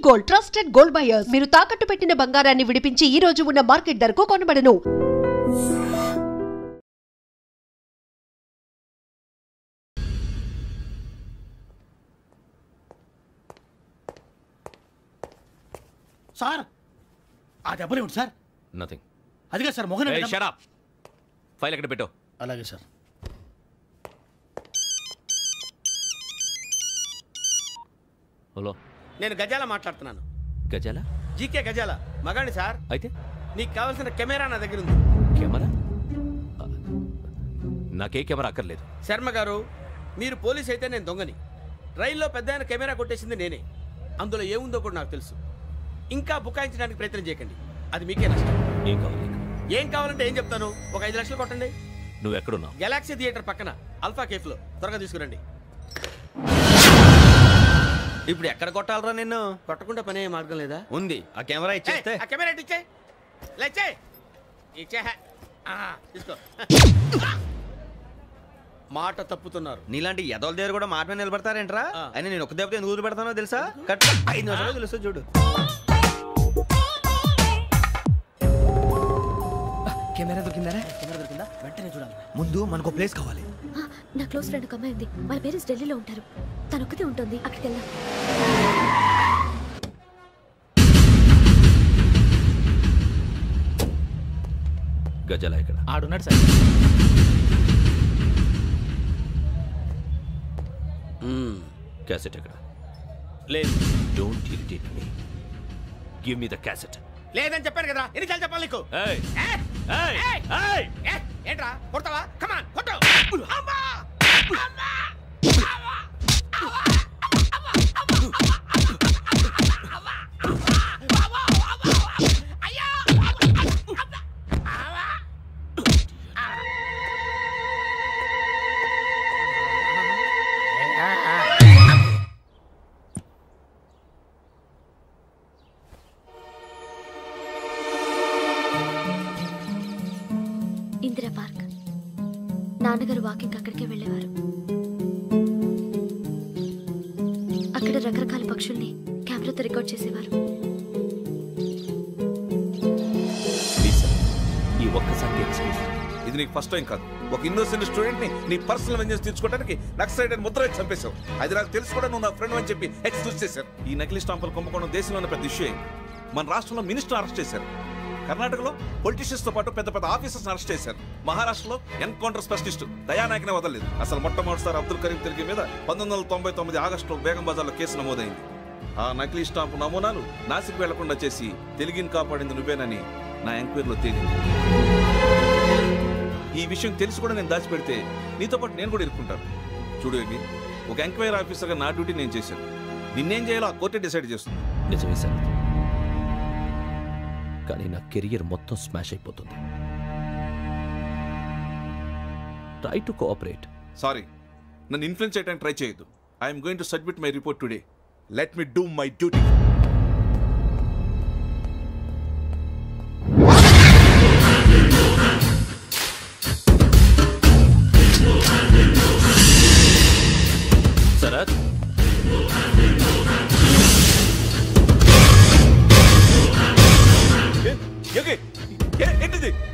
Gold, trusted gold buyers. మీరు తాకట్టు పెట్టిన బంగారాన్ని విడిపించి ఈ రోజు ఉన్న మార్కెట్ ధరకు కొనబడను. సార్ ఆ దెబ్బలు ఏమిటి సార్? నథింగ్. అదిగా sir Mohan. Shut up. File ఎక్కడ పెట్టు. అలాగే సార్. హలో, నేను గజాల మాట్లాడుతున్నాను. గజాల? జీకే గజాల మగాండి సార్. అయితే నీకు కావాల్సిన కెమెరా నా దగ్గర ఉంది. కెమెరా? నాకే కెమెరా అక్కర్లేదు. శర్మ గారు, మీరు పోలీస్ అయితే నేను దొంగని. రైల్లో పెద్ద ఆయన కెమెరా కొట్టేసింది నేనే. అందులో ఏముందో కూడా నాకు తెలుసు. ఇంకా బుకాయించడానికి ప్రయత్నం చేయకండి, అది మీకే నష్టం. ఏం కావాలి? ఏం కావాలంటే ఏం చెప్తాను. ఒక 5 లక్షలు కొట్టండి. నువ్వు ఎక్కడున్నావు? గెలాక్సీ థియేటర్ పక్కన అల్ఫా కేఫ్లో. త్వరగా తీసుకురండి. ఇప్పుడు ఎక్కడ కొట్టాలరా నిన్ను? కొట్టకుండా పనే మార్గం లేదా? ఉంది. ఆ కెమెరా ఇచ్చేస్తే. ఆ కెమెరా ఇచ్చే లేచే ఇచ్చే తీసుకో. మాట తప్పుతున్నారు. నీలాంటి ఎదల దగ్గర కూడా మాట మీద నిలబడతారేంట్రా? అయినా నేను ఒక దెబ్బతో ఎందుకు పెడతానో తెలుసా? కట్ 5 నిమిషాలు తెలుసు చూడు. కెమెరా దొరికిందా? వెంటనే చూడాలి. ముందు మనకు ప్లేస్ కావాలి. నా క్లోజ్ ఫ్రెండ్ ఒక అమ్మాయి ఉంది. వాళ్ళ పేరెంట్స్ ఢిల్లీలో ఉంటారు. తను ఒక్కతే ఉంటుంది. అక్కడికి వెళ్దాం. గజాల ఇక్కడ ఆడున్నాడు సార్. క్యాసెట్ ఎక్కడ? లేదు. Don't irritate me. Give me the cassette. లేదని చెప్పాను కదా, ఎన్నిసార్లు చెప్పాలి నీకు? ఏంట్రా కొడతావా? కమాన్ కొట్టు. ఇందిరా పార్క్. నాన్నగారు వాకింగ్ అక్కడికే వెళ్ళేవారు. అక్కడ రకరకాల పక్షుల్ని కెమెరాతో రికార్డ్ చేసేవారు. ఈ ఒక్కసారి ఎక్స్క్యూజ్. ఇది నీకు ఫస్ట్ టైం కాదు. ఒక ఇన్నోసెంట్ స్టూడెంట్ ని నీ పర్సనల్ వెంజెన్స్ తీర్చుకోవడానికి నక్సలైట్ అని ముద్ర వేసి చంపేశావు. అది నాకు తెలుసు కూడా నువ్వు నా ఫ్రెండ్ అని చెప్పి ఎక్స్క్యూజ్ చేశారు. ఈ నకిలీ స్టాంపులు కుంభకోణం దేశంలో ఉన్న పెద్ద ఇష్యూ అయింది. మన రాష్ట్రంలో మినిస్టర్ అరెస్ట్ చేశారు. కర్ణాటకలో పొలిటీషియన్స్ తో పాటు పెద్ద పెద్ద ఆఫీసర్స్ అరెస్ట్ చేశారు. మహారాష్ట్రలో ఎన్కౌంటర్ స్పెషలిస్ట్ దయానాయకనే వదలలేదు. అసలు మొట్టమొదటిసారి అబ్దుల్ కరీం తిరిగి మీద 1999 ఆగస్టులో బేగం బజార్లో కేసు నమోదైంది. ఆ నకిలీ స్టాంపు నమూనాలు నాసిక్ వెళ్లకుండా చేసి తెలుగుని కాపాడింది నువ్వేనని నా ఎంక్వైరీలో తేలింది. ఈ విషయం తెలిసి కూడా నేను దాచిపెడితే నీతో పాటు నేను కూడా ఇరుక్కుంటాను. చూడు యోగి, ఒక ఎంక్వైరీ ఆఫీసర్గా నా డ్యూటీ నేను చేశాను. నిన్నేం చేయాలో ఆ కోర్టే డిసైడ్ చేస్తుంది. నిజమే సార్, కానీ నా కెరియర్ మొత్తం స్మాష్ అయిపోతుంది. Try to cooperate. సారీ, నన్ను ఇన్ఫ్లుయెన్స్ చేయడానికి ట్రై చేయొద్దు. I'm going to submit my report today. Let me do my duty. Sharath,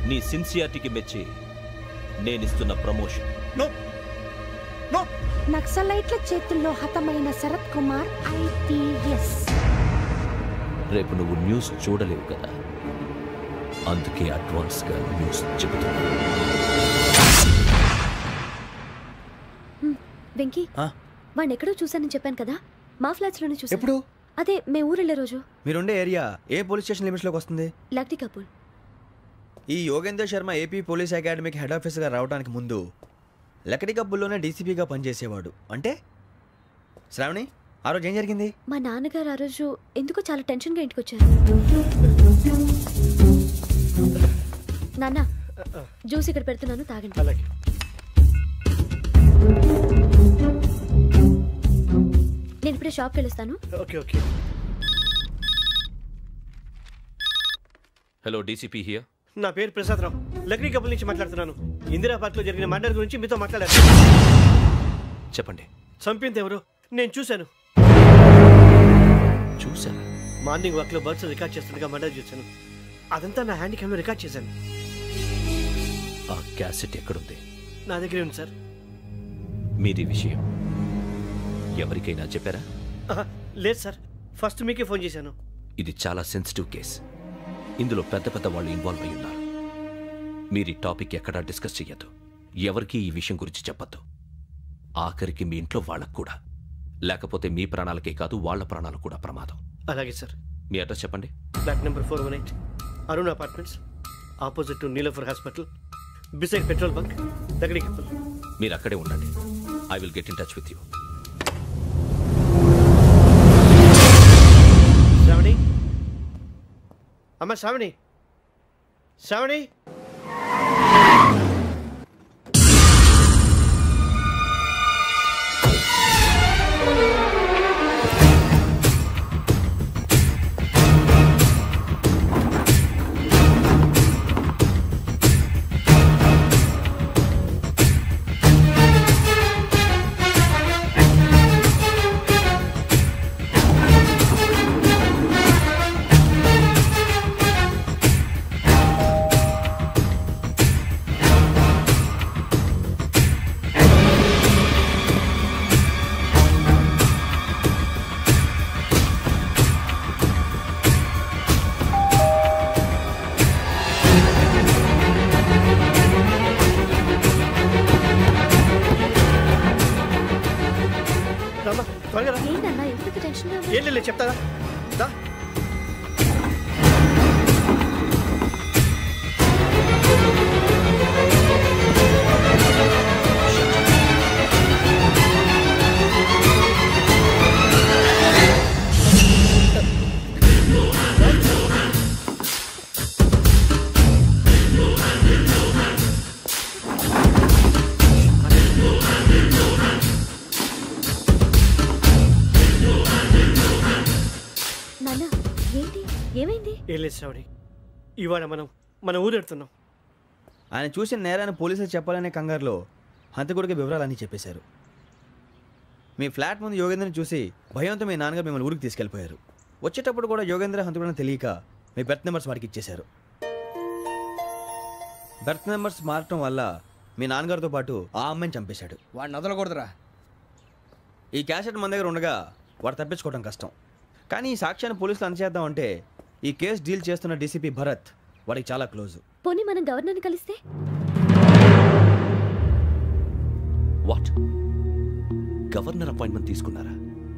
నీ సిన్సియారిటీకి మెచ్చి నేనిస్తున్న ప్రమోషన్. నక్సలైట్ల చేతుల్లో హతమైన శరత్ కుమార్ IPS. రేపు నువ్వు న్యూస్ చూడలేవు కదా, అందుకే అడ్వాన్స్ గా న్యూస్ చెబుతున్నా. వెంకీ, వాడిని ఎక్కడో చూశానని చెప్పాను కదా, మా ఫ్లాట్స్ లోనే చూసాను. ఎప్పుడు? అదే మేము ఊరెళ్ళే రోజు. మీరుండే ఏరియా ఏ పోలీస్ స్టేషన్ లిమిట్స్ లోకి వస్తుంది? లక్టీ కపూర్. ఈ యోగేందర్ శర్మ ఏపీ పోలీస్ అకాడమీకి హెడ్ ఆఫీసర్గా రావడానికి ముందు లకడి కబ్బుల్లోనే డీసీపీగా పనిచేసేవాడు. అంటే శ్రావణి, ఆ రోజు ఏం జరిగింది? మా నాన్నగారు ఆ రోజు ఎందుకో చాలా టెన్షన్గా ఇంటికి వచ్చారు. నాన్న, జ్యూస్ ఇక్కడ పెడుతున్నాను, తాగండి. నేను ఇప్పుడే షాప్కి వెళ్ళొస్తాను. Hello, DCP here. నా పేరు ప్రసాదరావు, లక్డీ కపుల్ నుంచి మాట్లాడుతున్నాను. ఇందిరా పార్క్ లో జరిగిన మర్డర్ గురించి మీతో మాట్లాడారు. చెప్పండి. చంపింది ఎవరు? నేను చూశాను. చూశాను? మార్నింగ్ వాక్లో బర్డ్స్ రికార్డ్ చేస్తుండగా మర్డర్ చూశాను. అదంతా నా హ్యాండ్ క్యామ్లో రికార్డ్ చేశాను. ఆ క్యాసెట్ ఎక్కడుంది? నా దగ్గరే ఉంది సార్. మీది విషయం ఎవరికైనా చెప్పారా? లేదు సార్, ఫస్ట్ మీకే ఫోన్ చేశాను. ఇది చాలా సెన్సిటివ్ కేస్. ఇందులో పెద్ద పెద్ద వాళ్ళు ఇన్వాల్వ్ అయి ఉన్నారు. మీరు ఈ టాపిక్ ఎక్కడా డిస్కస్ చెయ్యొద్దు. ఎవరికి ఈ విషయం గురించి చెప్పొద్దు. ఆఖరికి మీ ఇంట్లో వాళ్ళకు కూడా. లేకపోతే మీ ప్రాణాలకే కాదు వాళ్ళ ప్రాణాలు కూడా ప్రమాదం. అలాగే సార్. మీ అడ్రస్ చెప్పండి. Flat number 418 Arun apartments, opposite to Niloufer hospital, beside petrol bunk, Lakdikapul. మీరు అక్కడే ఉండండి. I will get in touch with you. Shravani, అమ్మ శ్రావణి, శ్రావణి. ఏం లేదు చెప్తారా? ఏం లేదు శ్రావణి, ఇవాళ మనం మన ఊరెడుతున్నాం. ఆయన చూసిన నేరాన్ని పోలీసులు చెప్పాలనే కంగారులో హంతకుడికి వివరాలన్నీ చెప్పేశారు. మీ ఫ్లాట్ ముందు యోగేంద్రని చూసి భయంతో మీ నాన్నగారు మిమ్మల్ని ఊరికి తీసుకెళ్ళిపోయారు. వచ్చేటప్పుడు కూడా యోగేంద్ర హంతకుడని తెలియక మీ బెర్త్ నెంబర్స్ వాడికి ఇచ్చేశారు. బెర్త్ నెంబర్స్ మారటం వల్ల మీ నాన్నగారితో పాటు ఆ అమ్మాయిని చంపేశాడు. వాడిని వదలకూడదురా. ఈ క్యాసెట్ మన దగ్గర ఉండగా వాడు తప్పించుకోవడం కష్టం. కానీ ఈ సాక్ష్యాన్ని పోలీసులు అందజేద్దామంటే ఈ కేసు డీల్ చేస్తున్న డీసీపీ భరత్ వాడికి చాలా క్లోజ్. పోనీ మనం గవర్నర్ని కలిస్తే? వాట్? గవర్నర్ అపాయింట్మెంట్ తీసుకున్నారా?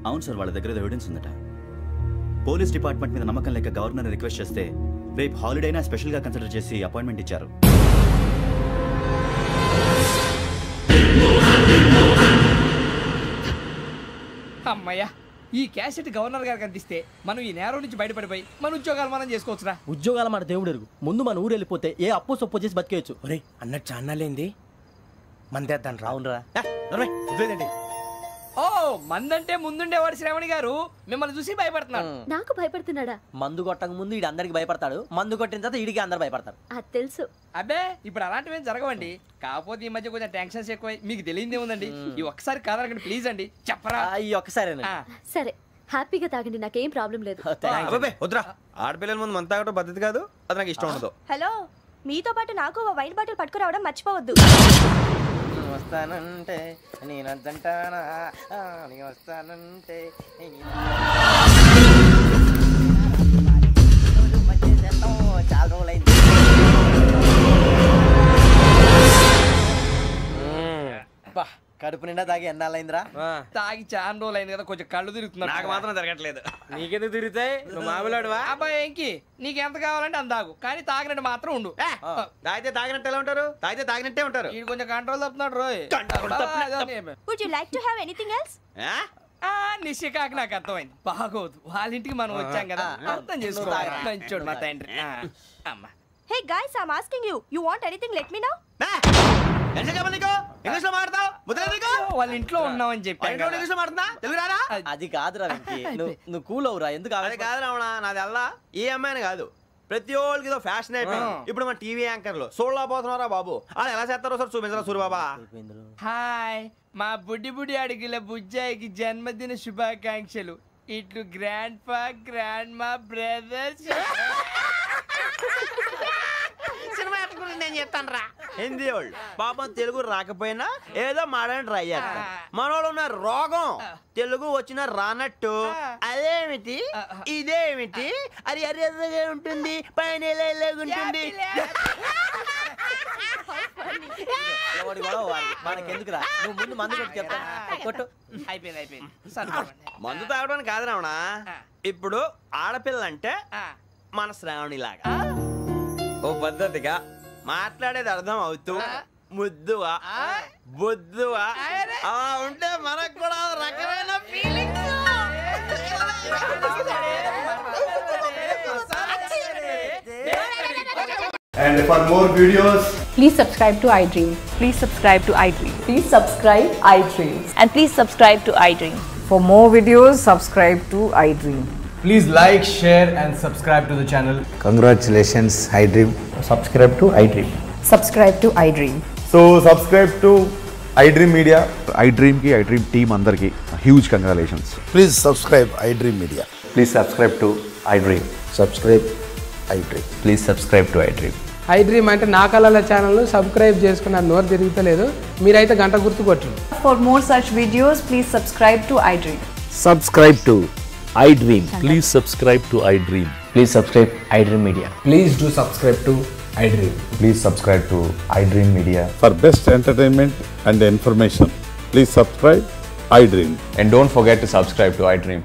అవును సార్, వాళ్ళ దగ్గర ఎవిడెన్స్ ఉందట. పోలీస్ డిపార్ట్మెంట్ మీద నమ్మకం లేక గవర్నర్ రిక్వెస్ట్ చేస్తే రేపు హాలిడేనా స్పెషల్గా కన్సిడర్ చేసి అపాయింట్మెంట్ ఇచ్చారు. అమ్మయ్యా, ఈ క్యాసెట్ గవర్నర్ గారికి అందిస్తే మనం ఈ నేరం నుంచి బయటపడిపోయి మన ఉద్యోగాలు మనం చేసుకోవచ్చురా. ఉద్యోగాల మాట దేవుడు ఎరుగు. ముందు మన ఊరు వెళ్ళిపోతే ఏ అప్పు సొప్పు చేసి బతికేయచ్చు. ఒరే అన్నట్టు చాన్నాలేంది మందేద్దాను రావునరా. ఓ మందంటే ముందుండేవాడు శ్రావణి గారు మిమ్మల్ని చూసి భయపడుతున్నాడు. నాకు భయపడుతున్నాడా? మందు కొట్టక ముందు ఈడు అందరికి భయపడతాడు, మందు కొట్టిన తర్వాత ఈడికి అందరు భయపడతారు. అది తెలుసు. అబ్బే ఇప్పుడు అలాంటివి జరగవండి. కాకపోతే ఈ మధ్య కొంచెం టెన్షన్స్ ఎక్కువ, మీకు తెలియదే ఉందండి. ఈ ఒక్కసారి కాదనకండి ప్లీజ్ అండి, చెప్పరా? ఈ ఒక్కసారి సరే, హ్యాపీగా తాగండి, నాకేం ప్రాబ్లం లేదు. వద్దురా, ఆడపిల్లల ముందు మన తాగడం పద్ధతి కాదు, అది నాకు ఇష్టం ఉండదు. హలో, మీతో పాటు నాకు వైన్ బాటిల్ పట్టుకురావడం మర్చిపోవద్దు. వస్తానంటే నేనంటానా, వస్తానంటే చాలా రోజులైంది. కడుపు నిండా తాగి ఎన్నాళ్ళైందిరా? తాగి చాలా రోజులు అయింది కదా, కొంచెం కళ్ళు తిరుగుతున్నా. నాకు మాత్రం జరగట్లేదు. నీకెందుకు తిరుగుతాయి? నువ్వు మామిలాడువా? అబ్బాయి ఏంకి నీకు ఎంత కావాలంటే అంత తాగు, కానీ తాగినట్టు మాత్రం ఉండు. తాగితే తాగినట్టు ఎలా ఉంటారు? తాగితే తాగినట్టే ఉంటారు. వీడు కొంచెం control తప్పుతున్నాడు Roy. Would you like to have anything else? నిశ్చికాకి నాకు అర్థమైంది. బాగోదు, వాళ్ళ ఇంటికి మనం వచ్చాం కదా, అర్థం చేసుకోవాలి. మంచోడు మా తండ్రి. అమ్మా. Hey guys, I'm asking you. You want anything? Let me know. వాళ్ళ ఇంట్లో ఉన్నామని చెప్పాను. అది కాదురా వెంకీ, నువ్వు కూల్ అవురా. ఎందుకు? అది కాదు రావణ, నాది అల్లా ఏ అమ్మాయిని కాదు, ప్రతి ఒక్కరికి ఏదో ఫ్యాషన్ అయిపోయింది. ఇప్పుడు మన టీవీ యాంకర్లు సోళ్ళ పోతున్నారా బాబు, వాళ్ళు ఎలా చేస్తారో సార్ చూపించరా సూరిబాబా. హాయ్, మా బుడ్డి బుడ్డి అడిగిల బుజ్జాయికి జన్మదిన శుభాకాంక్షలు. ఇట్లు గ్రాండ్ ఫా గ్రాండ్ మా బ్రదర్స్ సినిమా గురించి నేను చెప్తాను రా. హిందీ వాళ్ళు పాపం తెలుగు రాకపోయినా ఏదో మాడని ట్రై చేస్తారు. మనోళ్ళు ఉన్న రోగం తెలుగు వచ్చిన రానట్టు అదేమిటి ఇదేమిటి అది అర్యగా ఉంటుంది పైన ఉంటుంది. మనకెందుకురా నువ్వు ముందు మందు కొట్టి చెప్తాను కొట్టు. అయిపోయింది మందు తాగడానికి కాదు రావణ. ఇప్పుడు ఆడపిల్ల అంటే మన శ్రావణి లాగా ఓ పద్ధతిగా మాట్లాడేది అర్థం అవుతూ ముద్దువా బొద్దువా అలా ఉంటే మనకు కూడా రకమైన feelings. And for more videos, please subscribe to iDream. Please subscribe to iDream. Please subscribe iDream. And please subscribe to iDream. For more videos, subscribe to iDream. please like, share and subscribe to the channel. Congratulations, iDream. Subscribe to iDream. Subscribe to iDream. So subscribe to iDream Media. iDream ki iDream team andarki huge congratulations. Please subscribe iDream Media. Please subscribe to iDream. Subscribe iDream. Please subscribe to iDream. iDream అంటే నా కళల channel subscribe చేసుకున్న నోరు తిరుగుతలేదు. మీరైతే గంట గుర్తు కొట్టండి. For more such videos, please subscribe to iDream. Subscribe to iDream. Please subscribe to iDream. Please subscribe iDream Media. Please do subscribe to iDream. Please subscribe to iDream Media. For best entertainment and information, please subscribe iDream. And don't forget to subscribe to iDream.